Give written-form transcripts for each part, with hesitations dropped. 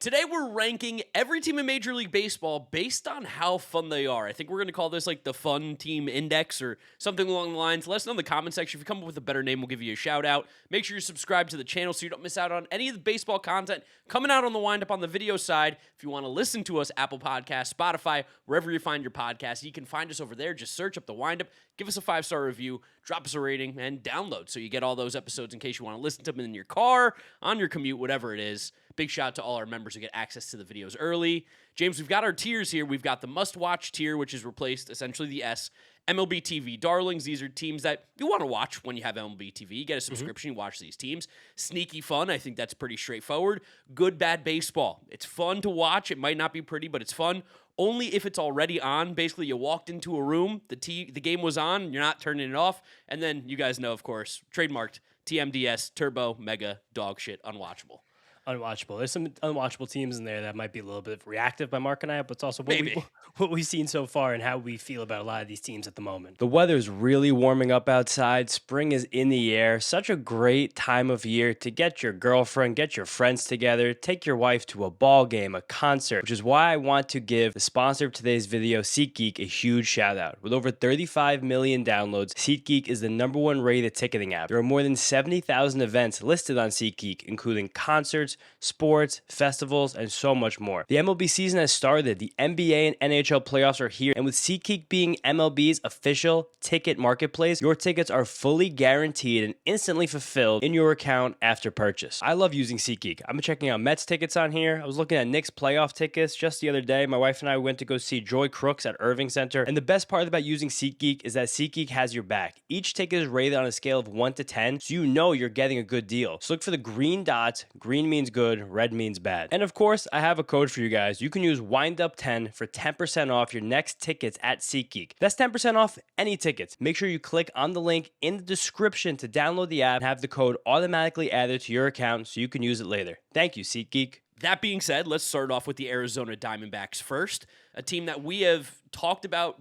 Today we're ranking every team in Major League Baseball based on how fun they are. I think we're going to call this like the Fun Team Index or something along the lines. Let us know in the comment section. If you come up with a better name, we'll give you a shout out. Make sure you subscribe to the channel so you don't miss out on any of the baseball content coming out on the Windup on the video side. If you want to listen to us, Apple Podcasts, Spotify, wherever you find your podcasts, you can find us over there. Just search up the Windup, give us a 5-star review, drop us a rating, and download so you get all those episodes in case you want to listen to them in your car, on your commute, whatever it is. Big shout out to all our members who get access to the videos early. James, we've got our tiers here. We've got the must-watch tier, which has replaced essentially the S. MLB TV Darlings. These are teams that you want to watch when you have MLB TV. You get a subscription, you watch these teams. Sneaky fun. I think that's pretty straightforward. Good, bad baseball. It's fun to watch. It might not be pretty, but it's fun. Only if it's already on. Basically, you walked into a room, the game was on, you're not turning it off, and then you guys know, of course, trademarked TMDS, Turbo, Mega, Dog Shit, Unwatchable. Unwatchable. There's some unwatchable teams in there that might be a little bit reactive by Mark and I, but it's also what we've seen so far and how we feel about a lot of these teams at the moment. The weather's really warming up outside. Spring is in the air. Such a great time of year to get your girlfriend, get your friends together, take your wife to a ball game, a concert, which is why I want to give the sponsor of today's video, SeatGeek, a huge shout out. With over 35 million downloads, SeatGeek is the #1 rated ticketing app. There are more than 70,000 events listed on SeatGeek, including concerts, sports, festivals, and so much more. The MLB season has started. The NBA and NHL playoffs are here, and with SeatGeek being MLB's official ticket marketplace, your tickets are fully guaranteed and instantly fulfilled in your account after purchase. I love using SeatGeek. I've been checking out Mets tickets on here. I was looking at Knicks playoff tickets just the other day. My wife and I went to go see Joy Crooks at Irving Center, and the best part about using SeatGeek is that SeatGeek has your back. Each ticket is rated on a scale of 1 to 10, so you know you're getting a good deal. So look for the green dots. Green means good, red means bad. And of course, I have a code for you guys. You can use WINDUP10 for 10% off your next tickets at SeatGeek. That's 10% off any tickets. Make sure you click on the link in the description to download the app and have the code automatically added to your account so you can use it later. Thank you, SeatGeek. That being said, let's start off with the Arizona Diamondbacks first, a team that we have talked about.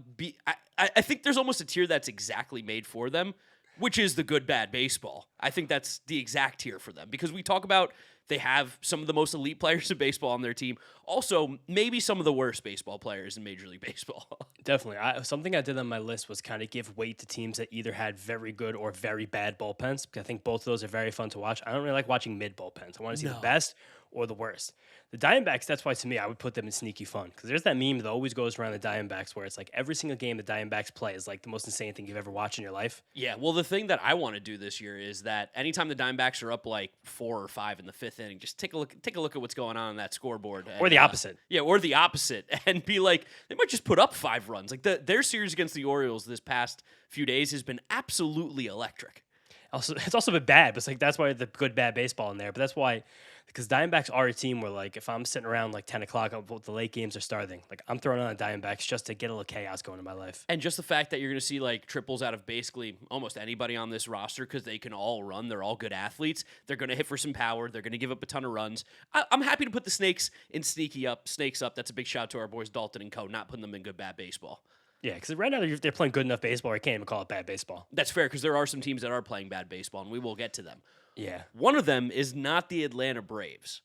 I think there's almost a tier that's exactly made for them, which is the good, bad baseball. I think that's the exact tier for them because we talk about they have some of the most elite players in baseball on their team. Also, maybe some of the worst baseball players in Major League Baseball. Definitely. Something I did on my list was kind of give weight to teams that either had very good or very bad bullpens, because I think both of those are very fun to watch. I don't really like watching mid bullpens. I want to see the best or the worst. The Diamondbacks, that's why to me I would put them in sneaky fun, because there's that meme that always goes around the Diamondbacks where it's like every single game the Diamondbacks play is like the most insane thing you've ever watched in your life. Yeah, well, the thing that I want to do this year is that anytime the Diamondbacks are up like 4 or 5 in the 5th inning, just take a look at what's going on that scoreboard. Or the opposite. Or the opposite, and be like, they might just put up 5 runs. Like their series against the Orioles this past few days has been absolutely electric. Also, it's also been bad, but it's like that's why the good, bad baseball in there. But that's why, because Diamondbacks are a team where, like, if I'm sitting around like 10 o'clock, the late games are starting, like I'm throwing on the Diamondbacks just to get a little chaos going in my life. And just the fact that you're going to see like triples out of basically almost anybody on this roster because they can all run. They're all good athletes. They're going to hit for some power. They're going to give up a ton of runs. I'm happy to put the Snakes up. That's a big shout to our boys Dalton and Co. Not putting them in good, bad baseball. Yeah, because right now they're playing good enough baseball, I can't even call it bad baseball. That's fair, because there are some teams that are playing bad baseball, and we will get to them. Yeah. One of them is not the Atlanta Braves.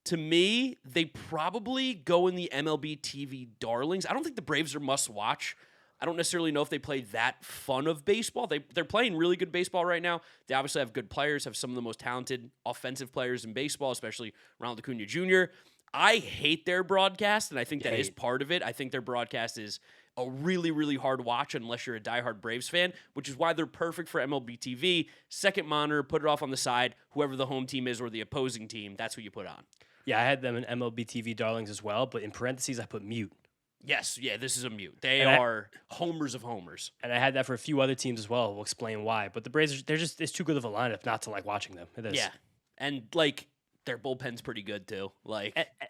To me, they probably go in the MLB TV Darlings. I don't think the Braves are must-watch. I don't necessarily know if they play that fun of baseball. They're playing really good baseball right now. They obviously have good players, have some of the most talented offensive players in baseball, especially Ronald Acuna Jr. I hate their broadcast, and I think that is part of it. I think their broadcast is a really, really hard watch unless you're a diehard Braves fan, which is why they're perfect for MLB TV. Second monitor, put it off on the side. Whoever the home team is or the opposing team, that's who you put on. Yeah, I had them in MLB TV Darlings as well, but in parentheses I put mute. Yes, yeah, this is a mute. They are homers of homers. And I had that for a few other teams as well. We'll explain why. But the Braves, it's too good of a lineup not to like watching them. It is. Yeah, and like their bullpen's pretty good too.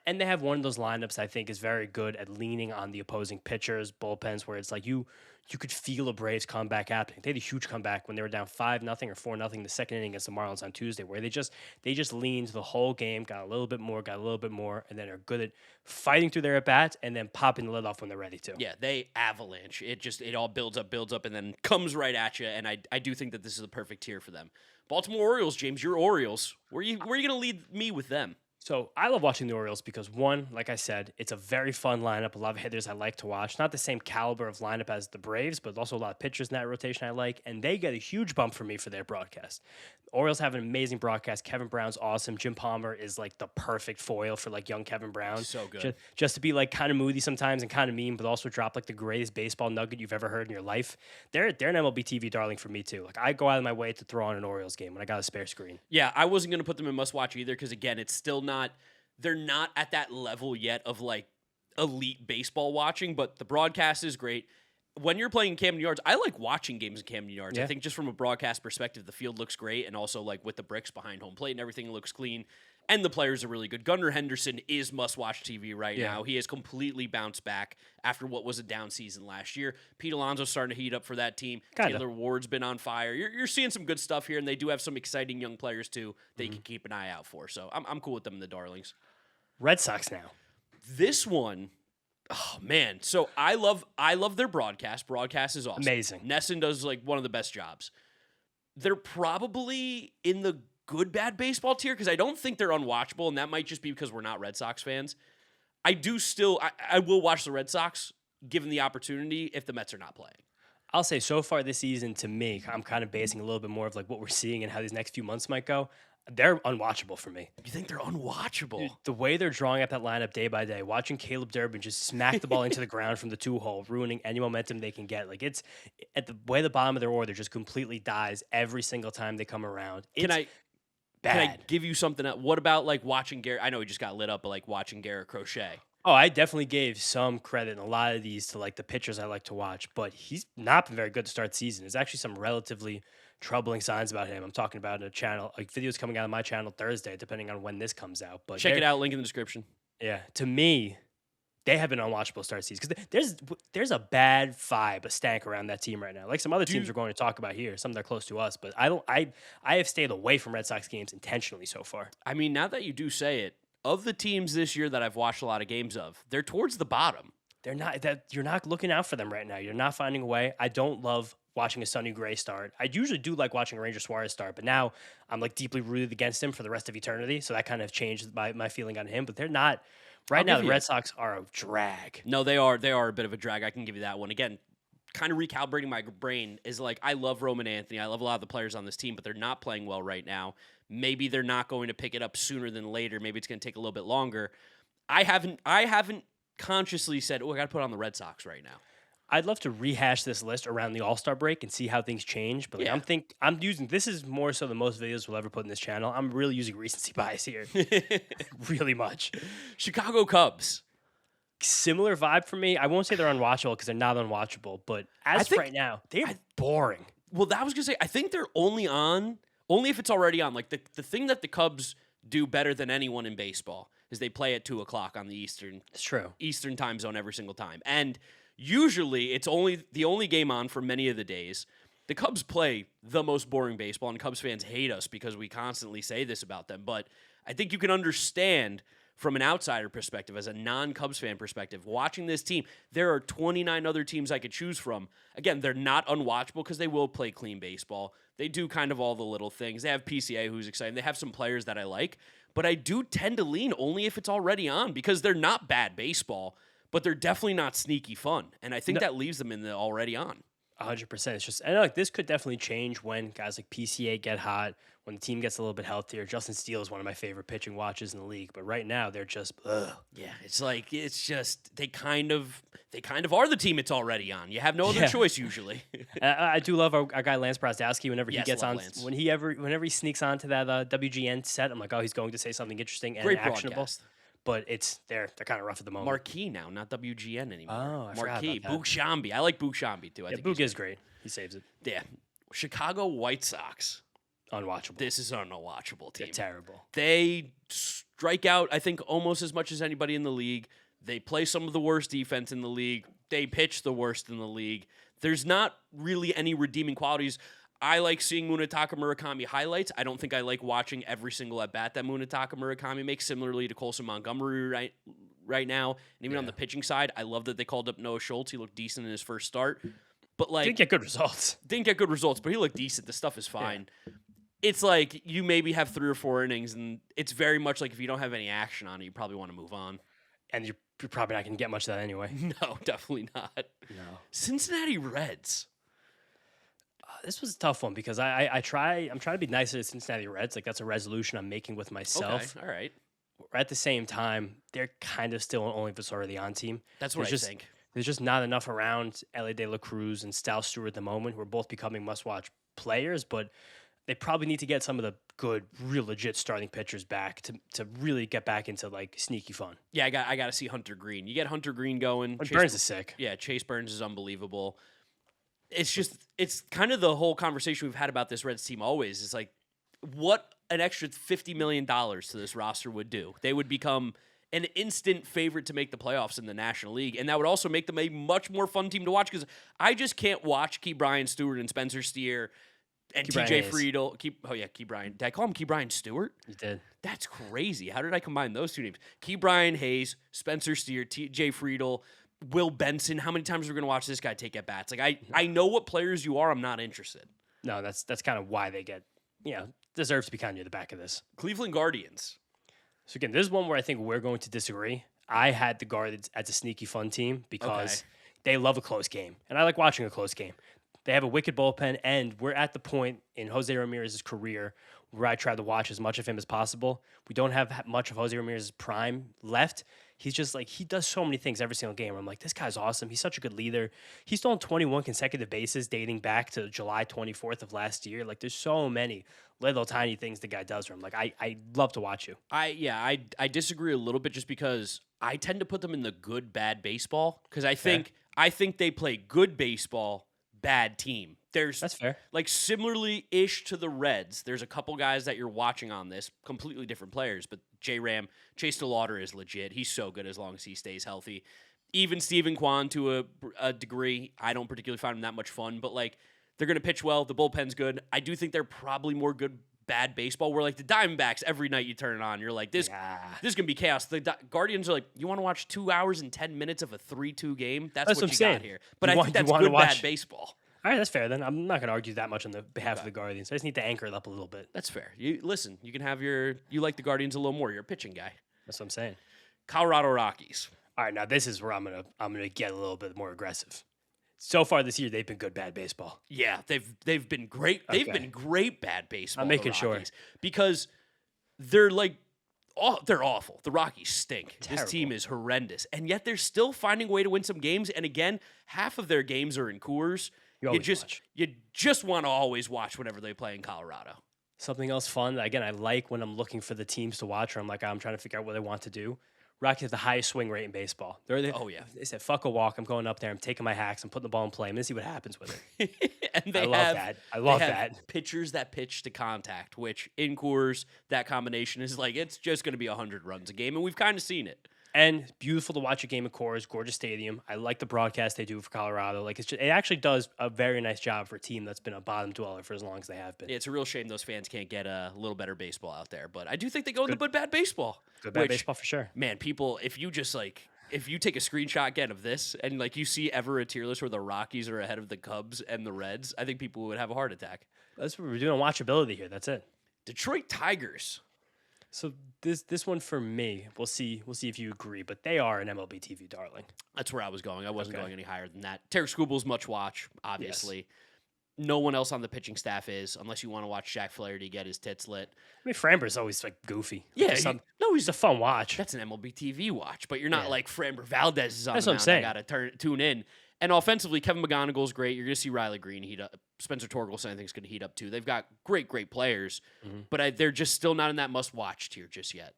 And they have one of those lineups I think is very good at leaning on the opposing pitchers, bullpens, where it's like you could feel a Braves comeback happening. They had a huge comeback when they were down 5-0 or 4-0 the second inning against the Marlins on Tuesday, where they just leaned the whole game, got a little bit more, and then are good at fighting through their at bats and then popping the lid off when they're ready to. Yeah, they avalanche. It all builds up, and then comes right at you. And I do think that this is the perfect tier for them. Baltimore Orioles, James, your Orioles. Where are you going to lead me with them? So I love watching the Orioles because one, like I said, it's a very fun lineup. A lot of hitters I like to watch. Not the same caliber of lineup as the Braves, but also a lot of pitchers in that rotation I like. And they get a huge bump from me for their broadcast. The Orioles have an amazing broadcast. Kevin Brown's awesome. Jim Palmer is like the perfect foil for like young Kevin Brown. So good. Just to be like kind of moody sometimes and kind of mean, but also drop like the greatest baseball nugget you've ever heard in your life. They're an MLB TV darling for me too. Like I go out of my way to throw on an Orioles game when I got a spare screen. Yeah, I wasn't going to put them in must watch either because, again, it's still not, they're not at that level yet of like elite baseball watching, but the broadcast is great. When you're playing in Camden Yards, I like watching games in Camden Yards. Yeah. I think just from a broadcast perspective, the field looks great, and also like with the bricks behind home plate and everything looks clean, and the players are really good. Gunnar Henderson is must-watch TV right now. He has completely bounced back after what was a down season last year. Pete Alonso's starting to heat up for that team. Kinda. Taylor Ward's been on fire. You're seeing some good stuff here, and they do have some exciting young players too that you can keep an eye out for. So I'm cool with them in the darlings. Red Sox now. This one, oh man! So I love their broadcast. Broadcast is awesome. Amazing. Nesson does like one of the best jobs. They're probably in the good bad baseball tier because I don't think they're unwatchable, and that might just be because we're not Red Sox fans. I will watch the Red Sox given the opportunity if the Mets are not playing. I'll say so far this season, to me, I'm kind of basing a little bit more of like what we're seeing and how these next few months might go. They're unwatchable for me. You think they're unwatchable? The way they're drawing up that lineup day by day, watching Caleb Durbin just smack the ball into the ground from the 2-hole, ruining any momentum they can get. Like it's at the way the bottom of their order just completely dies every single time they come around. It's bad. Can I give you something else? What about like watching Garrett? I know he just got lit up, but like watching Garrett Crochet. Oh, I definitely gave some credit in a lot of these to like the pitchers I like to watch, but he's not been very good to start the season. There's actually some relatively troubling signs about him. I'm talking about in a channel, like videos coming out of my channel Thursday, depending on when this comes out. But Check it out, link in the description. Yeah, to me, they have been unwatchable to start the season because there's a bad vibe, a stank around that team right now. Like some other teams we're going to talk about here, some that are close to us, but I have stayed away from Red Sox games intentionally so far. I mean, now that you do say it, of the teams this year that I've watched a lot of games of, they're towards the bottom. They're not that you're not looking out for them right now. You're not finding a way. I don't love watching a Sonny Gray start. I usually do like watching a Ranger Suarez start, but now I'm like deeply rooted against him for the rest of eternity. So that kind of changed my feeling on him. But they're not right now. The Red Sox are a drag. No, they are a bit of a drag. I can give you that one. Again, kind of recalibrating my brain is like I love Roman Anthony. I love a lot of the players on this team, but they're not playing well right now. Maybe they're not going to pick it up sooner than later. Maybe it's going to take a little bit longer. I haven't consciously said, "Oh, I got to put on the Red Sox right now." I'd love to rehash this list around the All-Star break and see how things change. But like, I'm using this is more so than most videos we'll ever put in this channel. I'm really using recency bias here, really much. Chicago Cubs. Similar vibe for me. I won't say they're unwatchable because they're not unwatchable, but right now, they're boring. Well, that was going to say, I think they're only if it's already on. Like the thing that the Cubs do better than anyone in baseball is they play at 2:00 on the Eastern time zone every single time. And usually it's only the only game on for many of the days. The Cubs play the most boring baseball, and Cubs fans hate us because we constantly say this about them. But I think you can understand from an outsider perspective, as a non-Cubs fan perspective, watching this team, there are 29 other teams I could choose from. Again, they're not unwatchable because they will play clean baseball. They do kind of all the little things. They have PCA, who's exciting. They have some players that I like. But I do tend to lean only if it's already on because they're not bad baseball, but they're definitely not sneaky fun. And I think that leaves them in the already on. 100%. It's just, I know like this could definitely change when guys like PCA get hot, when the team gets a little bit healthier. Justin Steele is one of my favorite pitching watches in the league, but right now they're just, Yeah, it's just they kind of are the team it's already on. You have no other choice usually. I do love our guy Lance Brosdowski. Whenever he gets on, Lance. whenever he sneaks onto that WGN set, I'm like, oh, he's going to say something interesting and Great actionable. broadcast. But they're kind of rough at the moment. Marquee now, not WGN anymore. Oh, I forgot Marquee. about that. Boog Shambi. I like Boog Shambi too. I think Boog is great. He saves it. Yeah. Chicago White Sox. Unwatchable. This is an unwatchable team. They're terrible. They strike out, I think, almost as much as anybody in the league. They play some of the worst defense in the league. They pitch the worst in the league. There's not really any redeeming qualities. I like seeing Munetaka Murakami highlights. I don't think I like watching every single at-bat that Munetaka Murakami makes, similarly to Colson Montgomery right now. And even on the pitching side, I love that they called up Noah Schultz. He looked decent in his first start. But like Didn't get good results, but he looked decent. The stuff is fine. it's like you maybe have 3 or 4 innings, and it's very much like if you don't have any action on it, you probably want to move on. And you're probably not going to get much of that anyway. No, definitely not. No. Cincinnati Reds. This was a tough one because I'm trying to be nicer to Cincinnati Reds. Like, that's a resolution I'm making with myself. Okay, all right. At the same time, they're kind of still only Vasora the on team. That's what I think. There's just not enough around Ellie De La Cruz and Stal Stewart at the moment, who are both becoming must-watch players, but they probably need to get some of the good, real legit starting pitchers back to really get back into like sneaky fun. Yeah, I got to see Hunter Green. You get Hunter Green going. Burns is sick. Yeah, Chase Burns is unbelievable. It's kind of the whole conversation we've had about this Reds team always. It's like what an extra $50 million to this roster would do. They would become an instant favorite to make the playoffs in the National League, and that would also make them a much more fun team to watch because I just can't watch Key Brian Stewart and Spencer Steer and TJ Friedel. Key Brian. Did I call him Key Brian Stewart? You did. That's crazy. How did I combine those two names? Key Brian Hayes, Spencer Steer, TJ Friedel, Will Benson. How many times are we going to watch this guy take at bats? Like I know what players you are. I'm not interested. No, that's kind of why they get, deserves to be kind of near the back of this. Cleveland Guardians. So again, this is one where I think we're going to disagree. I had the Guardians as a sneaky fun team because they love a close game, and I like watching a close game. They have a wicked bullpen, and we're at the point in Jose Ramirez's career where I try to watch as much of him as possible. We don't have much of Jose Ramirez's prime left. He's just like, he does so many things every single game. I'm like, this guy's awesome. He's such a good leader. He's stolen 21 consecutive bases dating back to July 24th of last year. Like, there's so many little tiny things the guy does where I'm like, I love to watch you. I disagree a little bit just because I tend to put them in the good, bad baseball because I think they play good baseball, bad team. That's fair. Like similarly-ish to the Reds, there's a couple guys that you're watching on this, completely different players, but J-Ram, Chase DeLauder is legit. He's so good as long as he stays healthy. Even Steven Kwan to a degree, I don't particularly find him that much fun, but like they're going to pitch well. The bullpen's good. I do think they're probably more good bad baseball where like the Diamondbacks, every night you turn it on, you're like, this is going to be chaos. The Guardians are like, you want to watch 2 hours and 10 minutes of a 3-2 game? That's what you got here. But I think that's good bad baseball. All right, that's fair then. I'm not going to argue that much on the behalf of the Guardians. I just need to anchor it up a little bit. That's fair. You can have you like the Guardians a little more. You're a pitching guy. That's what I'm saying. Colorado Rockies. All right, now this is where I'm gonna get a little bit more aggressive. So far this year, they've been good bad baseball. Yeah, they've been great. They've been great bad baseball. I'm making sure because they're like, they're awful. The Rockies stink. Terrible. This team is horrendous, and yet they're still finding a way to win some games. And again, half of their games are in Coors. You just want to always watch whenever they play in Colorado. Something else fun that, again, I like when I'm looking for the teams to watch, or I'm trying to figure out what they want to do. Rockies have the highest swing rate in baseball. They said, fuck a walk. I'm going up there. I'm taking my hacks. I'm putting the ball in play. I'm going to see what happens with it. And I love that. Pitchers that pitch to contact, which in Coors, that combination is like, it's just going to be 100 runs a game. And we've kind of seen it. And beautiful to watch a game of Coors, gorgeous stadium. I like the broadcast they do for Colorado. Like it actually does a very nice job for a team that's been a bottom dweller for as long as they have been. Yeah, it's a real shame those fans can't get a little better baseball out there. But I do think they go in the good bad baseball. Good bad baseball for sure. Man, people, if you take a screenshot again of this and like you see ever a tier list where the Rockies are ahead of the Cubs and the Reds, I think people would have a heart attack. That's what we're doing on watchability here. That's it. Detroit Tigers. So this one for me, we'll see if you agree, but they are an MLB TV darling. That's where I was going. I wasn't going any higher than that. Tarek Skubal's much watch, obviously. Yes. No one else on the pitching staff is, unless you want to watch Jack Flaherty get his tits lit. I mean, Framber's always like goofy. Yeah, he's a fun watch. That's an MLB TV watch, but you're not like Framber Valdez is on That's the what I'm mound. saying. I got to tune in. And offensively, Kevin McGonigal's great. You're going to see Riley Green heat up. Spencer Torkelson, I think, is going to heat up too. They've got great players, but they're just still not in that must-watch tier just yet.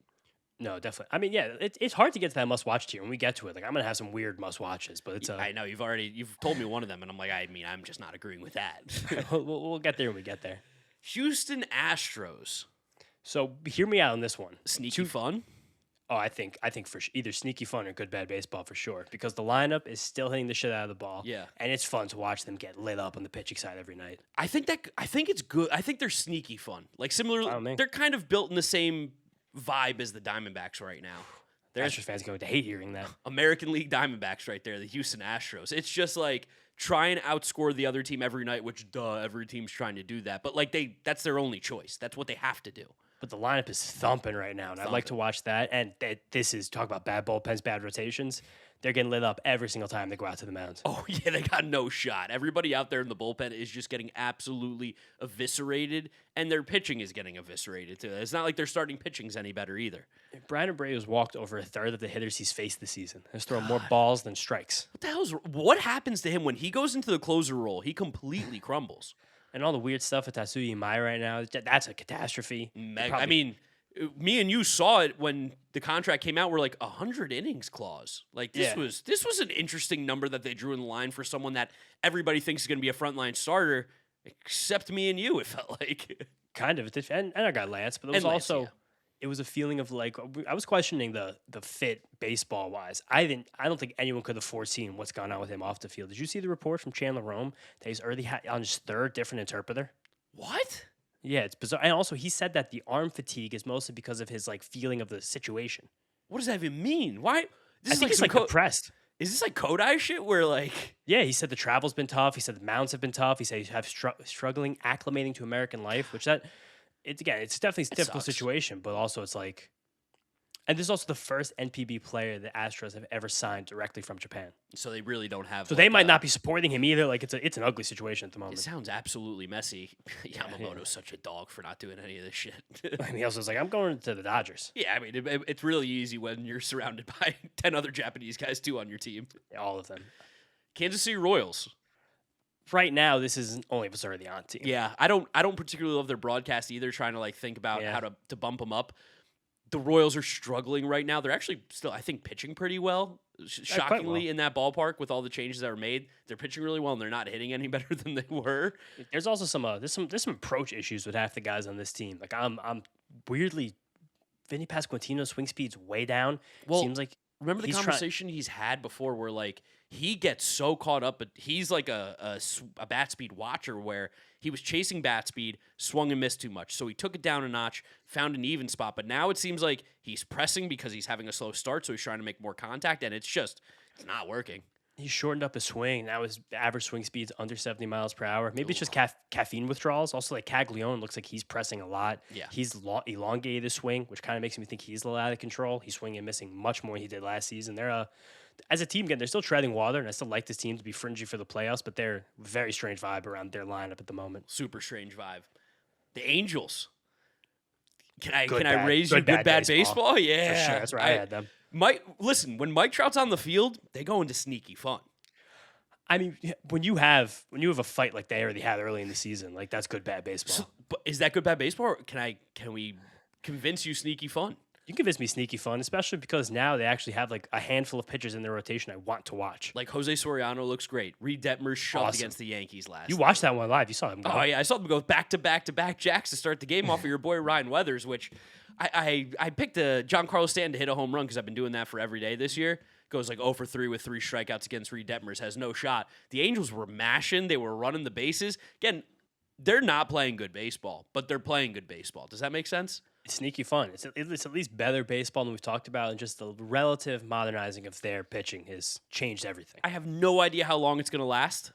No, definitely. I mean, yeah, it's hard to get to that must-watch tier. When we get to it, like I'm going to have some weird must-watches, but it's. I know you've told me one of them, and I'm like, I'm just not agreeing with that. we'll get there when we get there. Houston Astros. So hear me out on this one. Sneaky fun. Oh, I think for either sneaky fun or good bad baseball for sure, because the lineup is still hitting the shit out of the ball. Yeah, and it's fun to watch them get lit up on the pitching side every night. I think it's good. I think they're sneaky fun. Like similarly, they're kind of built in the same vibe as the Diamondbacks right now. Astros fans are going to hate hearing that. American League Diamondbacks right there, the Houston Astros. It's just like try and outscore the other team every night, which every team's trying to do that. But like that's their only choice. That's what they have to do. But the lineup is thumping right now, and I'd like to watch that. And this is talk about bad bullpens, bad rotations. They're getting lit up every single time they go out to the mound. Oh, yeah, they got no shot. Everybody out there in the bullpen is just getting absolutely eviscerated, and their pitching is getting eviscerated, too. It's not like their starting pitching's any better either. Brandon Braves walked over a third of the hitters he's faced this season. He's throwing more balls than strikes. What happens to him when he goes into the closer role? He completely crumbles. And all the weird stuff with Tatsuya Imai right now, that's a catastrophe. I mean, me and you saw it when the contract came out. We're like 100 innings clause. Like this was an interesting number that they drew in the line for someone that everybody thinks is going to be a frontline starter, except me and you. It felt like kind of, and I got Lance, but it was also it was a feeling of like I was questioning the fit baseball wise. I don't think anyone could have foreseen what's gone on with him off the field. Did you see the report from Chandler Rome that he's already on his third different interpreter? What? Yeah, it's bizarre. And also, he said that the arm fatigue is mostly because of his like feeling of the situation. What does that even mean? Why? I think he's like depressed. Is this like Kodai shit where like? Yeah, he said the travel's been tough. He said the mounds have been tough. He said he's struggling acclimating to American life, which it's definitely a difficult situation, but also it's like, and this is also the first NPB player the Astros have ever signed directly from Japan. So they really don't have. So they might not be supporting him either. Like it's an ugly situation at the moment. It sounds absolutely messy. Yamamoto's such a dog for not doing any of this shit. I mean, he also was like, I'm going to the Dodgers. Yeah, I mean, it's really easy when you're surrounded by 10 other Japanese guys too on your team. All of them. Kansas City Royals. Right now, this is only if it's already on team. Yeah, I don't particularly love their broadcast either. Trying to like think about how to bump them up. The Royals are struggling right now. They're actually still, I think, pitching pretty well. Shockingly, in that ballpark with all the changes that were made, they're pitching really well, and they're not hitting any better than they were. There's also some approach issues with half the guys on this team. Like I'm weirdly, Vinny Pasquantino's swing speed's way down. Well, seems like remember the conversation he's had before, where like he gets so caught up, but he's like a bat speed watcher where he was chasing bat speed, swung and missed too much. So he took it down a notch, found an even spot. But now it seems like he's pressing because he's having a slow start, so he's trying to make more contact, and it's not working. He shortened up his swing. Now his average swing speed's under 70 miles per hour. Maybe it's just caffeine withdrawals. Also, like Caglione looks like he's pressing a lot. Yeah. He's elongated his swing, which kind of makes me think he's a little out of control. He's swinging and missing much more than he did last season. They're as a team, again, they're still treading water, and I still like this team to be fringy for the playoffs, but they're very strange vibe around their lineup at the moment. Super strange vibe. The Angels. Can I bad, raise you good bad baseball? Yeah. For sure. That's where I had them. Listen, when Mike Trout's on the field, they go into sneaky fun. I mean, when you have a fight like they already had early in the season, like that's good bad baseball. So, but is that good bad baseball? Or can we convince you sneaky fun? You can convince me sneaky fun, especially because now they actually have like a handful of pitchers in their rotation I want to watch. Like Jose Soriano looks great. Reed Detmers shoved against the Yankees last. You watched that one live. You saw him go. Oh yeah, I saw them go back to back to back jacks to start the game off of your boy Ryan Weathers, which I picked Giancarlo Stanton to hit a home run because I've been doing that for every day this year. Goes like 0 for 3 with 3 strikeouts against Reed Detmers, has no shot. The Angels were mashing. They were running the bases. Again, they're not playing good baseball, but they're playing good baseball. Does that make sense? It's sneaky fun. It's at least better baseball than we've talked about, and just the relative modernizing of their pitching has changed everything. I have no idea how long it's going to last.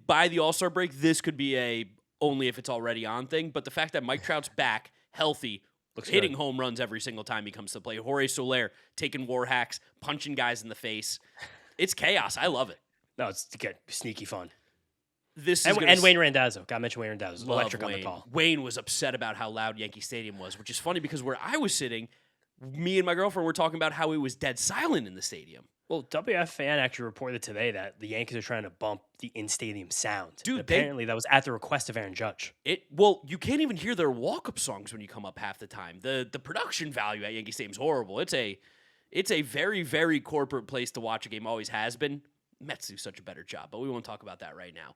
By the All-Star break, this could be a only if it's already on thing, but the fact that Mike Trout's back, healthy, hitting home runs every single time he comes to play. Jorge Soler taking war hacks, punching guys in the face. It's chaos. I love it. No, it's good. Sneaky fun. And Wayne Randazzo. Got to mention Wayne Randazzo. Electric on the call. Wayne was upset about how loud Yankee Stadium was, which is funny because where I was sitting, me and my girlfriend were talking about how it was dead silent in the stadium. Well, WFAN actually reported today that the Yankees are trying to bump the in-stadium sound. Dude, apparently that was at the request of Aaron Judge. You can't even hear their walk-up songs when you come up half the time. The production value at Yankee Stadium is horrible. It's a very, very corporate place to watch a game, always has been. Mets do such a better job, but we won't talk about that right now.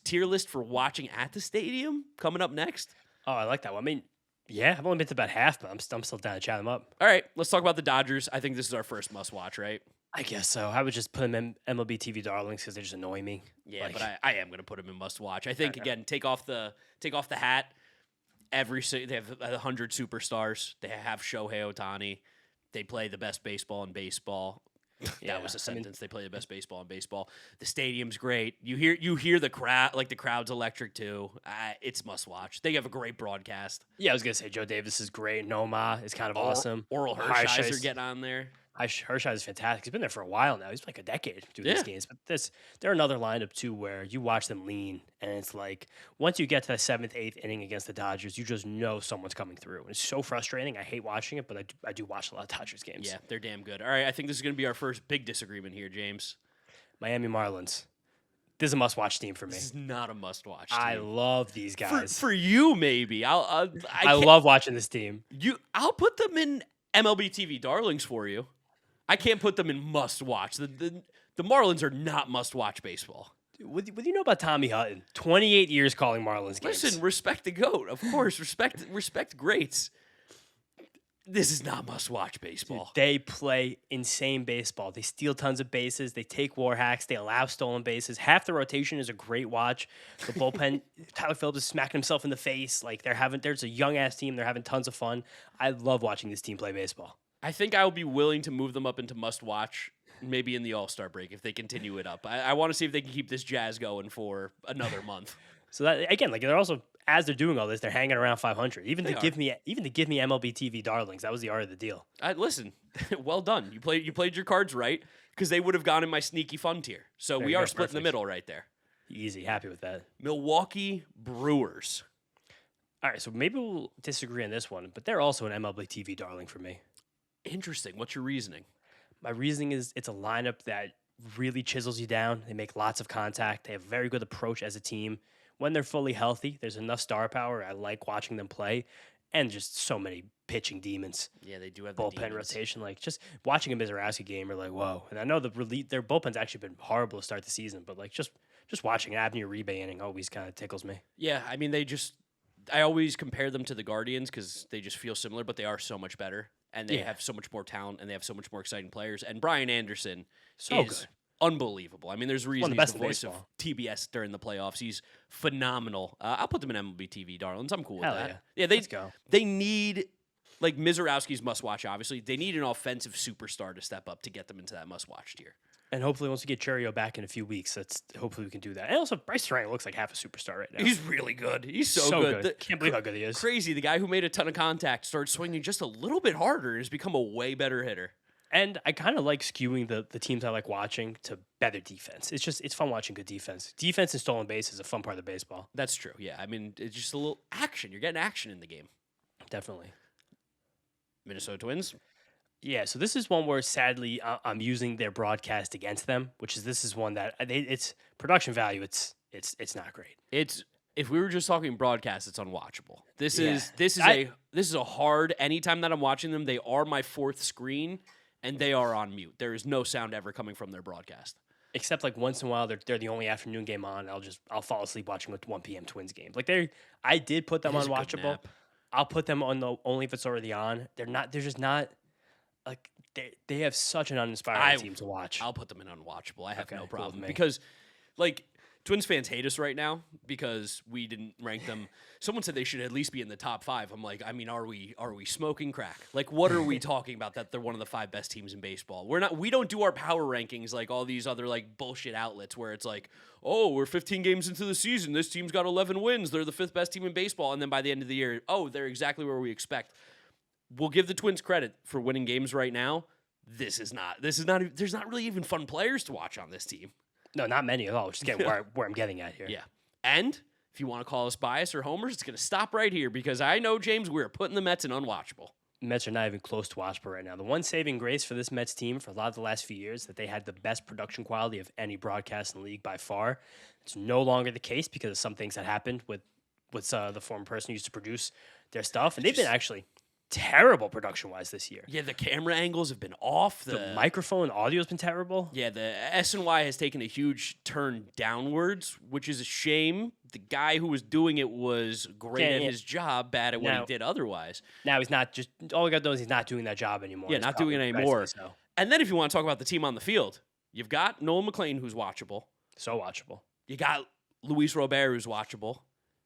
Tier list for watching at the stadium coming up next. Oh, I like that one. I mean, yeah, I've only been to about half, but I'm still down to chat them up. All right, let's talk about the Dodgers. I think this is our first must-watch, right? I guess so. I would just put them in MLB TV darlings because they just annoy me. Yeah, but I am going to put them in must-watch. I think, again, take off the hat. They have 100 superstars. They have Shohei Ohtani. They play the best baseball in baseball. That was a sentence. They play the best baseball in baseball. The stadium's great. You hear the crowd, like the crowd's electric too. It's must watch. They have a great broadcast. Yeah, I was gonna say Joe Davis is great. Noma is kind of awesome. Oral Hershiser getting on there. Hershiser is fantastic. He's been there for a while now. He's like a decade doing these games. But they're another lineup too where you watch them lean, and it's like once you get to the 7th, 8th inning against the Dodgers, you just know someone's coming through. And it's so frustrating. I hate watching it, but I do watch a lot of Dodgers games. Yeah, they're damn good. All right, I think this is going to be our first big disagreement here, James. Miami Marlins. This is a must-watch team for me. This is not a must-watch. I love these guys. For you, maybe. I love watching this team. I'll put them in MLB TV darlings for you. I can't put them in must-watch. The Marlins are not must-watch baseball. What do you know about Tommy Hutton? 28 years calling Marlins games. Listen, respect the GOAT. Of course, respect greats. This is not must-watch baseball. Dude, they play insane baseball. They steal tons of bases. They take war hacks. They allow stolen bases. Half the rotation is a great watch. The bullpen, Tyler Phillips is smacking himself in the face. Like there's a young-ass team. They're having tons of fun. I love watching this team play baseball. I think I will be willing to move them up into must-watch, maybe in the All-Star break if they continue it up. I want to see if they can keep this jazz going for another month. So that again, like they're also as they're doing all this, they're hanging around 500. Even to give me MLB TV darlings, that was the art of the deal. Listen, well done. You played your cards right because they would have gone in my sneaky fun tier. So we are split in the middle right there. Easy, happy with that. Milwaukee Brewers. All right, so maybe we'll disagree on this one, but they're also an MLB TV darling for me. Interesting. What's your reasoning? My reasoning is it's a lineup that really chisels you down. They make lots of contact. They have a very good approach as a team. When they're fully healthy, there's enough star power. I like watching them play. And just so many pitching demons. Yeah, they do have bullpen rotation. Like just watching a Mizorowski game, you're like, whoa. And I know their bullpen's actually been horrible to start the season, but like just watching Abner Uribe inning always kind of tickles me. Yeah, I mean I always compare them to the Guardians because they just feel similar, but they are so much better. And they have so much more talent, and they have so much more exciting players. And Brian Anderson is good. Unbelievable. I mean, there's a reason he's he's the voice of TBS during the playoffs. He's phenomenal. I'll put them in MLB TV darlings. I'm cool with that. Yeah, let's go. They need, like Mizorowski's must-watch, obviously. They need an offensive superstar to step up to get them into that must-watch tier. And hopefully once we get Churio back in a few weeks, hopefully we can do that. And also, Bryce Durant looks like half a superstar right now. He's really good. He's so good. Can't believe how good he is. Crazy. The guy who made a ton of contact started swinging just a little bit harder and has become a way better hitter. And I kind of like skewing the teams I like watching to better defense. It's fun watching good defense. Defense and stolen base is a fun part of the baseball. That's true. Yeah. I mean, it's just a little action. You're getting action in the game. Definitely. Minnesota Twins. Yeah, so this is one where sadly I'm using their broadcast against them, this is one that it's production value. It's not great. If we were just talking broadcast, it's unwatchable. This is a hard. Anytime that I'm watching them, they are my fourth screen, and they are on mute. There is no sound ever coming from their broadcast. Except like once in a while, they're the only afternoon game on. I'll fall asleep watching a 1 p.m. Twins game. Like I did put them unwatchable. I'll put them on only if it's already on. They're just not. Like they have such an uninspiring team to watch. I'll put them in unwatchable. I have no problem because, like, Twins fans hate us right now because we didn't rank them. Someone said they should at least be in the top 5. I'm like, I mean, are we smoking crack? Like, what are we talking about? That they're one of the 5 best teams in baseball. We're not. We don't do our power rankings like all these other like bullshit outlets where it's like, oh, we're 15 games into the season. This team's got 11 wins. They're the 5th best team in baseball, and then by the end of the year, oh, they're exactly where we expect. We'll give the Twins credit for winning games right now. There's not really even fun players to watch on this team. No, not many at all, which is again where I'm getting at here. Yeah. And if you want to call us biased or homers, it's going to stop right here because I know, James, we're putting the Mets in unwatchable. Mets are not even close to watchable right now. The one saving grace for this Mets team for a lot of the last few years that they had the best production quality of any broadcast in the league by far. It's no longer the case because of some things that happened with the former person who used to produce their stuff. And they've been actually terrible production-wise this year. Yeah, the camera angles have been off. The microphone audio has been terrible. Yeah, the S&Y has taken a huge turn downwards, which is a shame. The guy who was doing it was great at his job, bad at what he did otherwise. Now he's not just – all we got to know is he's not doing that job anymore. Yeah, not doing it anymore. So. And then if you want to talk about the team on the field, you've got Nolan McLean, who's watchable. So watchable. You got Luis Robert, who's watchable.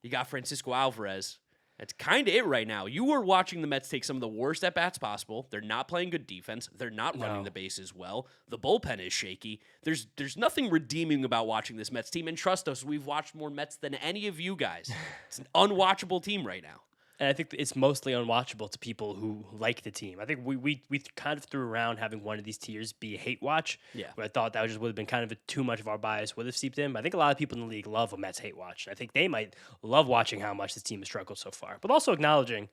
You got Francisco Alvarez. That's kind of it right now. You are watching the Mets take some of the worst at-bats possible. They're not playing good defense. They're not running the bases well. The bullpen is shaky. There's nothing redeeming about watching this Mets team. And trust us, we've watched more Mets than any of you guys. It's an unwatchable team right now. And I think it's mostly unwatchable to people who like the team. I think we kind of threw around having one of these tiers be a hate watch. Yeah. But I thought that just would have been kind of too much of our bias would have seeped in. But I think a lot of people in the league love a Mets hate watch. I think they might love watching how much this team has struggled so far. But also acknowledging,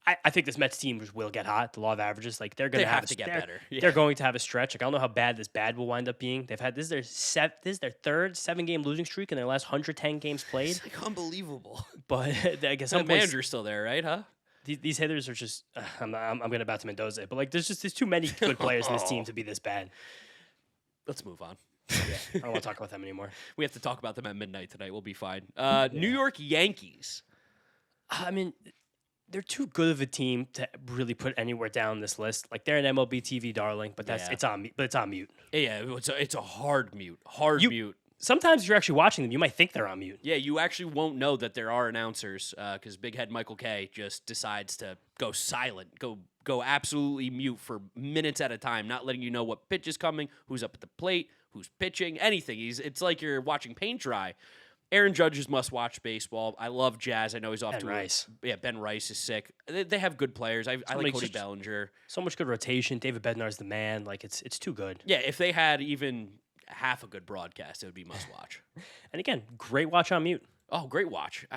I think this Mets team will get hot. The law of averages, like they're going to have to get better. Yeah. They're going to have a stretch. Like I don't know how bad this bad will wind up being. They've had this is their third 7-game losing streak in their last 110 games played. It's like unbelievable. But I guess The manager's still there, right? Huh? These hitters are just. I'm going to bat to Mendoza, but like there's too many good players in this team to be this bad. Let's move on. Yeah, I don't want to talk about them anymore. We have to talk about them at midnight tonight. We'll be fine. New York Yankees. I mean, they're too good of a team to really put anywhere down this list. Like they're an MLB TV darling, but it's on mute. Yeah, it's a hard mute. Mute. Sometimes if you're actually watching them, you might think they're on mute. Yeah, you actually won't know that there are announcers because Big Head Michael K just decides to go silent, go absolutely mute for minutes at a time, not letting you know what pitch is coming, who's up at the plate, who's pitching, anything. It's like you're watching paint dry. Aaron Judge is must-watch baseball. I love Jazz. I know he's off to Rice. Ben Rice is sick. They have good players. I like Cody Bellinger. So much good rotation. David Bednar's the man. Like it's too good. Yeah, if they had even half a good broadcast, it would be must-watch. And again, great watch on mute. Oh, great watch.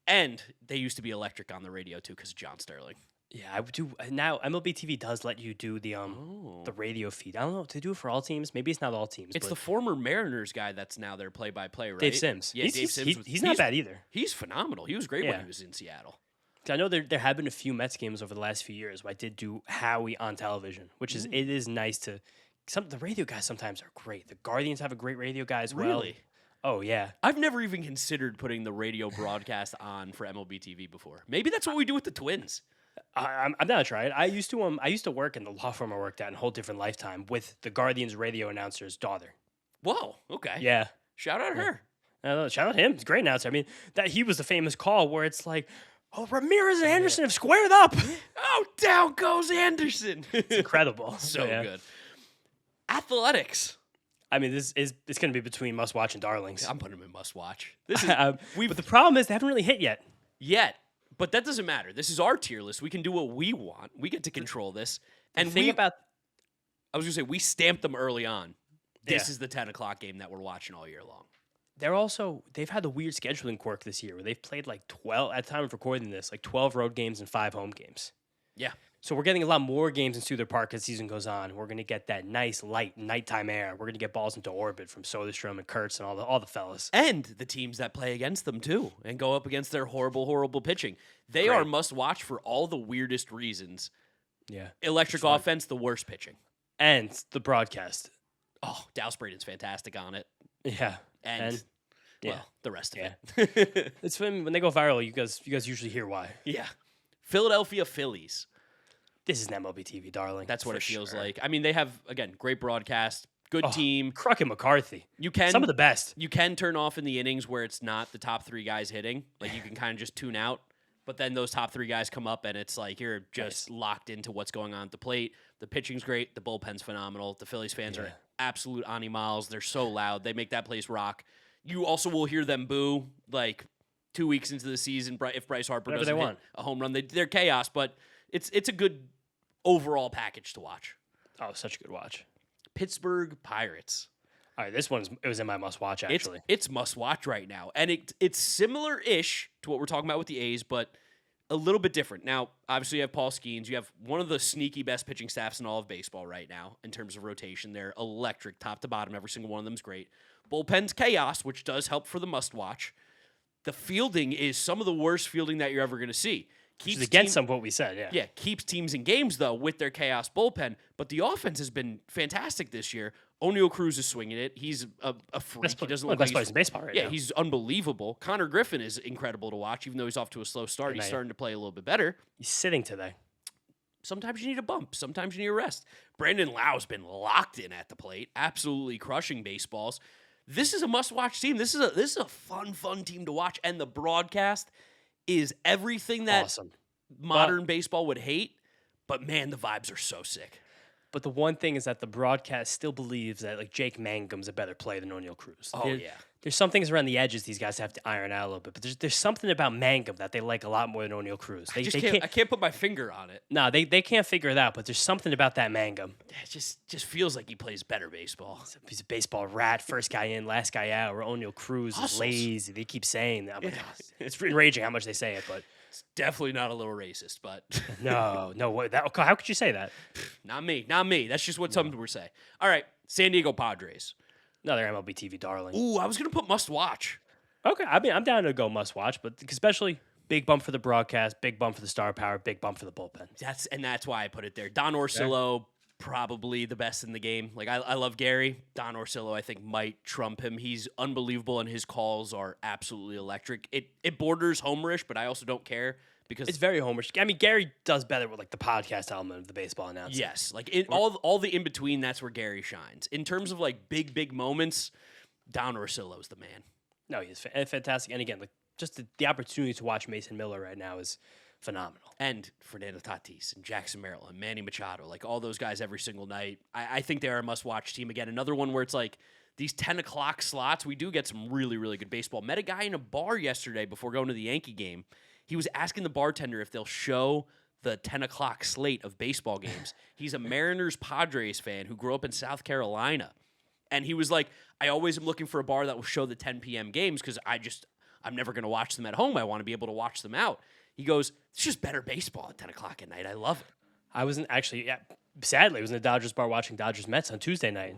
And they used to be electric on the radio too because of John Sterling. Yeah, I would do now. MLB TV does let you do the radio feed. I don't know. Do they do it for all teams? Maybe it's not all teams. It's the former Mariners guy that's now their play-by-play, right? Dave Sims. Yeah, Dave Sims. He's not bad either. He's phenomenal. He was great when he was in Seattle. I know there have been a few Mets games over the last few years where I did do Howie on television, which is it is nice to. The radio guys sometimes are great. The Guardians have a great radio guy as well. Really? Oh yeah. I've never even considered putting the radio broadcast on for MLB TV before. Maybe that's what we do with the Twins. I'm down to try it. I used to work in the law firm I worked at in a whole different lifetime with the Guardians radio announcer's daughter. Whoa. Okay. Yeah. Shout out her. Shout out him. He's a great announcer. I mean, that he was the famous call where it's like, oh, Ramirez and Anderson have squared up. Oh, down goes Anderson. It's incredible. So good. Athletics. I mean, it's going to be between must watch and darlings. I'm putting them in must watch. This is but the problem is they haven't really hit yet. But that doesn't matter. This is our tier list. We can do what we want. We get to control this. And I was going to say, we stamped them early on. This is the 10 o'clock game that we're watching all year long. They've had a weird scheduling quirk this year where they've played like 12, at the time of recording this, like 12 road games and 5 home games. Yeah. So we're getting a lot more games in Souther Park as the season goes on. We're going to get that nice, light, nighttime air. We're going to get balls into orbit from Soderstrom and Kurtz and all the fellas. And the teams that play against them, too, and go up against their horrible, horrible pitching. They are must-watch for all the weirdest reasons. Yeah. Electric offense, the worst pitching. And the broadcast. Oh, Dallas Braden's fantastic on it. Yeah. And the rest of it. It's when they go viral, you guys usually hear why. Yeah. Philadelphia Phillies. This is an MLB TV darling. That's what it feels like. I mean, they have, again, great broadcast, good team. Crockett McCarthy. Some of the best. You can turn off in the innings where it's not the top 3 guys hitting. Like, you can kind of just tune out. But then those top 3 guys come up, and it's like you're just locked into what's going on at the plate. The pitching's great. The bullpen's phenomenal. The Phillies fans are absolute animals. They're so loud. They make that place rock. You also will hear them boo, like, 2 weeks into the season if Bryce Harper doesn't hit a home run. They're chaos, but it's a good overall package to watch. Oh, such a good watch. Pittsburgh Pirates. All right, it was in my must-watch, actually. It's must-watch right now. And it's similar-ish to what we're talking about with the A's, but a little bit different. Now, obviously, you have Paul Skeens. You have one of the sneaky best pitching staffs in all of baseball right now in terms of rotation. They're electric, top to bottom. Every single one of them is great. Bullpen's chaos, which does help for the must-watch. The fielding is some of the worst fielding that you're ever going to see. Which is against some of what we said, yeah. Yeah, keeps teams in games, though, with their chaos bullpen. But the offense has been fantastic this year. O'Neal Cruz is swinging it. He's a freak. He doesn't look like he's in baseball right now. Yeah, he's unbelievable. Connor Griffin is incredible to watch, even though he's off to a slow start. He's starting to play a little bit better. He's sitting today. Sometimes you need a bump. Sometimes you need a rest. Brandon Lau's been locked in at the plate, absolutely crushing baseballs. This is a must-watch team. This is a fun team to watch, and the broadcast is everything that Awesome. modern baseball would hate, but man, the vibes are so sick. But the one thing is that the broadcast still believes that like Jake Mangum's a better player than O'Neal Cruz. Oh, yeah. There's some things around the edges these guys have to iron out a little bit, but there's something about Mangum that they like a lot more than O'Neal Cruz. I can't put my finger on it. No, they can't figure it out, but there's something about that Mangum. It just feels like he plays better baseball. He's a baseball rat, first guy in, last guy out, or O'Neal Cruz Hustles. is lazy. They keep saying that. I'm like, it's enraging how much they say it, but It's definitely not a little racist, but no, how could you say that? not me. That's just what some people say. All right, San Diego Padres. Another MLB TV darling. Ooh, I was going to put must watch. Okay, I mean, I'm down to go must watch, but especially big bump for the broadcast, big bump for the star power, big bump for the bullpen. That's why I put it there. Don Orsillo, probably the best in the game. Like I love Gary. Don Orsillo, I think, might trump him. He's unbelievable, and his calls are absolutely electric. It borders homerish, but I also don't care because It's very homerish. I mean, Gary does better with like the podcast element of the baseball announcing. yes, like all the in between. That's where Gary shines. In terms of like big moments, Don Orsillo's the man. No, he's fantastic. And again, like just the opportunity to watch Mason Miller right now is phenomenal. And Fernando Tatis and Jackson Merrill and Manny Machado, like all those guys every single night. I think they're a must-watch team. Again, another one where it's like these 10 o'clock slots, we do get some really, really good baseball. Met a guy in a bar yesterday before going to the Yankee game. He was asking the bartender if they'll show the 10 o'clock slate of baseball games. He's a Mariners-Padres fan who grew up in South Carolina. And he was like, I always am looking for a bar that will show the 10 p.m. games because I'm never going to watch them at home. I want to be able to watch them out. He goes, it's just better baseball at 10 o'clock at night. I love it. I wasn't actually, sadly, I was in the Dodgers bar watching Dodgers Mets on Tuesday night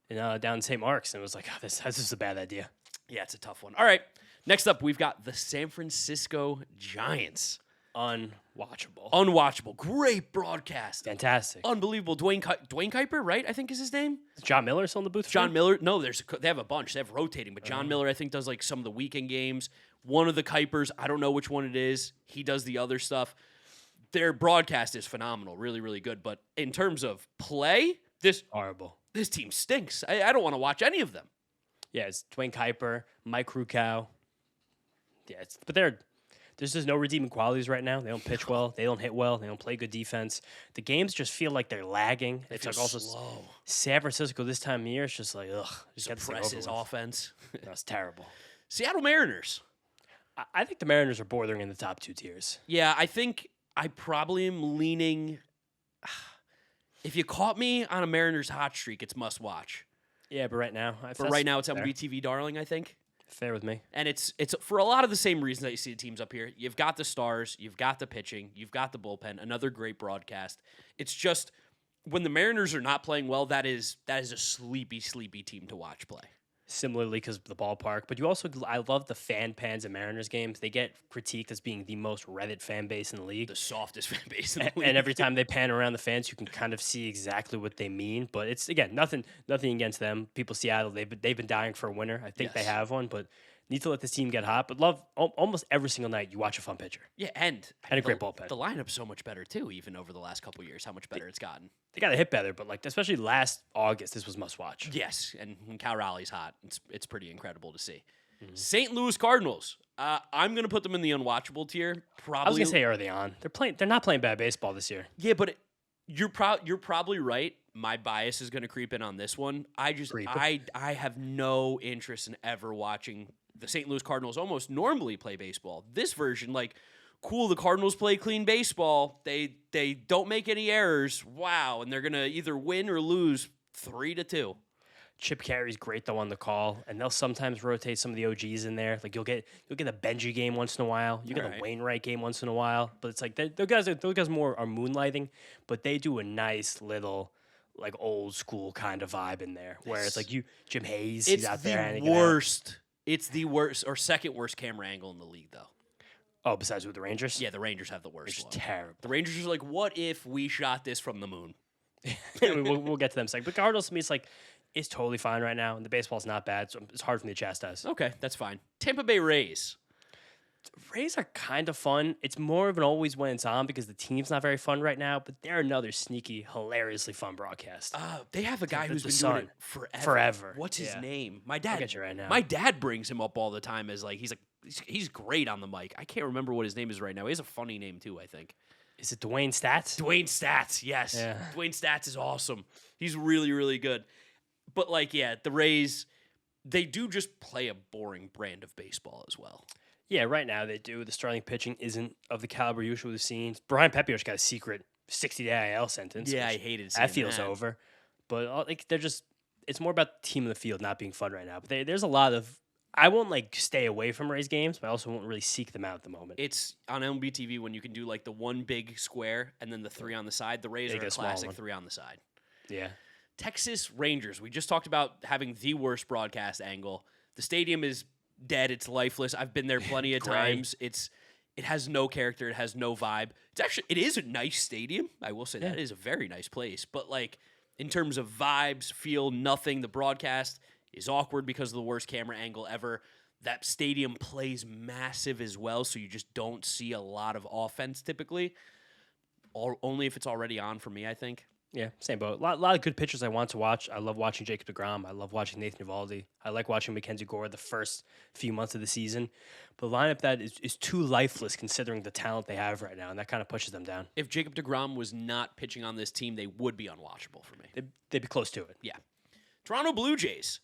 down in St. Mark's, and it was like, this is a bad idea. Yeah, it's a tough one. All right. Next up, we've got the San Francisco Giants. Unwatchable. Unwatchable. Great broadcast. Fantastic. Unbelievable. Dwayne Kuiper, right? I think is his name. Is John Miller still in the booth? John Miller. No, they have a bunch. They have rotating, but John Miller, I think, does like some of the weekend games. One of the Kuipers, I don't know which one it is. He does the other stuff. Their broadcast is phenomenal. Really, really good. But in terms of play, Horrible. This team stinks. I don't want to watch any of them. Yeah, it's Dwayne Kuiper, Mike Rukow. Yeah, there's just no redeeming qualities right now. They don't pitch well. They don't hit well. They don't play good defense. The games just feel like they're lagging. It's like also slow. San Francisco this time of year. It's just like Suppresses offense. That's terrible. Seattle Mariners. I think the Mariners are bordering in the top 2 tiers. Yeah, I think I probably am leaning. If you caught me on a Mariners hot streak, it's must watch. Yeah, but right now, But right now, it's MLB TV darling, I think. Fair with me. And it's for a lot of the same reasons that you see the teams up here. You've got the stars, you've got the pitching, you've got the bullpen, another great broadcast. It's just when the Mariners are not playing well, that is a sleepy team to watch play. Similarly, because of the ballpark. But I love the fan pans at Mariners games. They get critiqued as being the most Reddit fan base in the league. The softest fan base in the league. And every time they pan around the fans, you can kind of see exactly what they mean. But it's, again, nothing against them. People Seattle, they've been dying for a winner. I think they have one, but need to let this team get hot. But love almost every single night you watch a fun pitcher. Yeah, and a great bullpen. The lineup's so much better too, even over the last couple of years, how much better it's gotten. They got to hit better, but like especially last August, this was must watch. Yes, and when Cal Raleigh's hot, it's pretty incredible to see. St. Louis Cardinals. I'm gonna put them in the unwatchable tier. Probably. I was gonna say early on, they're not playing bad baseball this year. Yeah, but you're probably right. My bias is gonna creep in on this one. I have no interest in ever watching the St. Louis Cardinals almost normally play baseball. This version, like, cool, the Cardinals play clean baseball. They don't make any errors. Wow, and they're gonna either win or lose 3-2. Chip Carey's great though on the call, and they'll sometimes rotate some of the OGs in there. Like you'll get a Benji game once in a while, you get a Wainwright game once in a while. But it's like those guys more are moonlighting, but they do a nice little like old school kind of vibe in there, where it's like Jim Hayes. He's out there. It's the worst or second worst camera angle in the league, though. Oh, besides with the Rangers? Yeah, the Rangers have the worst one. It's terrible. The Rangers are like, what if we shot this from the moon? we'll get to them second. But Cardinals to me, it's totally fine right now, and the baseball's not bad, so it's hard for me to chastise. Okay, that's fine. Tampa Bay Rays. Rays are kind of fun. It's more of an always when it's on because the team's not very fun right now, but they're another sneaky, hilariously fun broadcast. They have a guy who's been doing it forever. Forever. What's his name? My dad. I'll get you right now. My dad brings him up all the time as like he's like he's great on the mic. I can't remember what his name is right now. He has a funny name too, I think. Is it Dwayne Stats? Dwayne Stats, yes. Yeah. Dwayne Stats is awesome. He's really, really good. But, like, yeah, the Rays, they do just play a boring brand of baseball as well. Yeah, right now they do. The starting pitching isn't of the caliber usually we've seen. Brian Pepiot's got a secret 60-day IL sentence. Yeah, I which hated saying that. Feels that. over. But like they're just, it's more about the team in the field not being fun right now. But there's a lot of, I won't like stay away from Rays games, but I also won't really seek them out at the moment. It's on MLB TV when you can do, like, the one big square and then the three on the side. The Rays They are get a a small classic one. three on the side. Yeah. Texas Rangers. We just talked about having the worst broadcast angle. The stadium is dead. It's lifeless. I've been there plenty of Gray. times. It has no character. It has no vibe. It is a nice stadium. I will say that. It is a very nice place. But, like, in terms of vibes, feel, nothing. The broadcast is awkward because of the worst camera angle ever. That stadium plays massive as well, so you just don't see a lot of offense typically. Only if it's already on for me, I think. Yeah, same boat. A lot of good pitchers I want to watch. I love watching Jacob deGrom. I love watching Nathan Eovaldi. I like watching Mackenzie Gore the first few months of the season. But a lineup that is too lifeless considering the talent they have right now, and that kind of pushes them down. If Jacob deGrom was not pitching on this team, they would be unwatchable for me. They'd be close to it. Yeah. Toronto Blue Jays.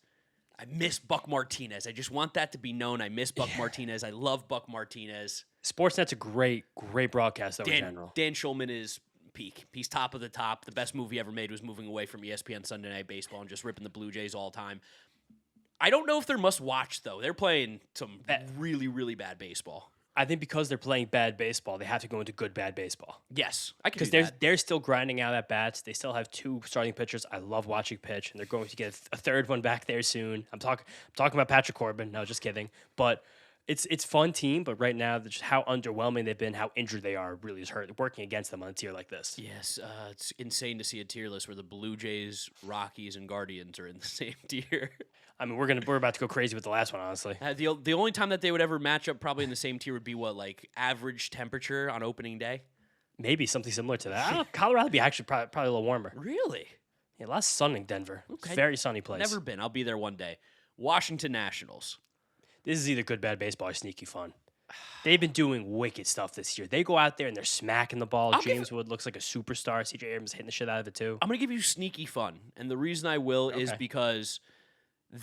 I miss Buck Martinez. I just want that to be known. I miss Buck Martinez. I love Buck Martinez. Sportsnet's a great broadcast, though, in general. Dan Schulman is peak. He's top of the top. The best movie ever made was moving away from ESPN Sunday Night Baseball and just ripping the Blue Jays all time. I don't know if they're must-watch, though. They're playing some really, really bad baseball. I think because they're playing bad baseball, they have to go into good bad baseball. Yes, I can do Because that. they're still grinding out at bats. They still have two starting pitchers. I love watching pitch, and they're going to get a third one back there soon. I'm talking about Patrick Corbin. No, just kidding. But it's fun team. But right now, just how underwhelming they've been, how injured they are, really is hurt. Working against them on a tier like this. Yes, it's insane to see a tier list where the Blue Jays, Rockies, and Guardians are in the same tier. I mean, we're about to go crazy with the last one, honestly. The only time that they would ever match up probably in the same tier would be what, like average temperature on opening day? Maybe something similar to that. I don't know, Colorado would be actually probably a little warmer. Really? Yeah, a lot of sun in Denver. Okay. It's a very sunny place. Never been. I'll be there one day. Washington Nationals. This is either good, bad baseball or sneaky fun. They've been doing wicked stuff this year. They go out there and they're smacking the ball. James Wood looks like a superstar. CJ Abrams hitting the shit out of it too. I'm going to give you sneaky fun. And the reason I will is because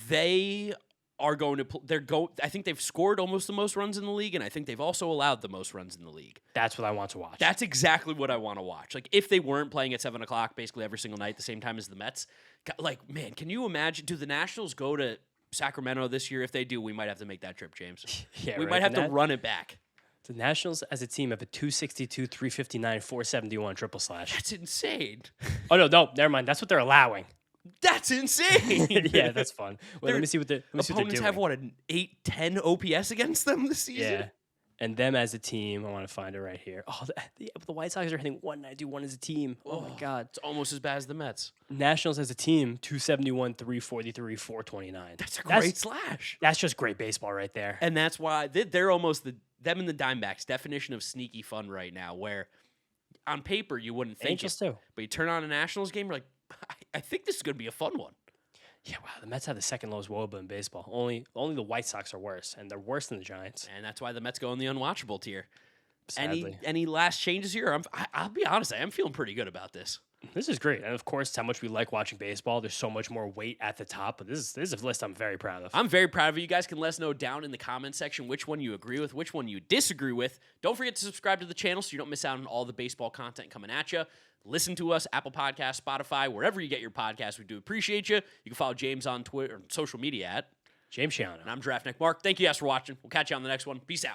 they are going to I think they've scored almost the most runs in the league, and I think they've also allowed the most runs in the league. That's what I want to watch. That's exactly what I want to watch. Like, if they weren't playing at 7 o'clock basically every single night at the same time as the Mets, like, man, can you imagine? Do the Nationals go to Sacramento this year? If they do, we might have to make that trip, James. Yeah, we right. might have to run it back. The Nationals as a team have a 262, 359, 471 triple slash. That's insane. Oh, no, never mind. That's what they're allowing. That's insane. Yeah, that's fun. Wait, let me see what they're Opponents doing. have, what, an 8-10 OPS against them this season? Yeah. And them as a team, I want to find it right here. Oh, the White Sox are hitting 191 as a team. Oh, my God. It's almost as bad as the Mets. Nationals as a team, 271, 343, 429. That's a great slash. That's just great baseball right there. And that's why they're almost them and the Diamondbacks definition of sneaky fun right now, where on paper you wouldn't think Angels it, too. but you turn on a Nationals game, you're like, I think this is going to be a fun one. Yeah, wow. The Mets have the second lowest WOBA in baseball. Only the White Sox are worse, and they're worse than the Giants. And that's why the Mets go in the unwatchable tier. Sadly. Any last changes here? I'll be honest, I am feeling pretty good about this. This is great. And of course, how much we like watching baseball. There's so much more weight at the top, but this is a list I'm very proud of. I'm very proud of you. You guys can let us know down in the comment section which one you agree with, which one you disagree with. Don't forget to subscribe to the channel so you don't miss out on all the baseball content coming at you. Listen to us, Apple Podcasts, Spotify, wherever you get your podcasts. We do appreciate you. You can follow James on Twitter or social media at James Shiano. And I'm Draft Nick Mark. Thank you guys for watching. We'll catch you on the next one. Peace out.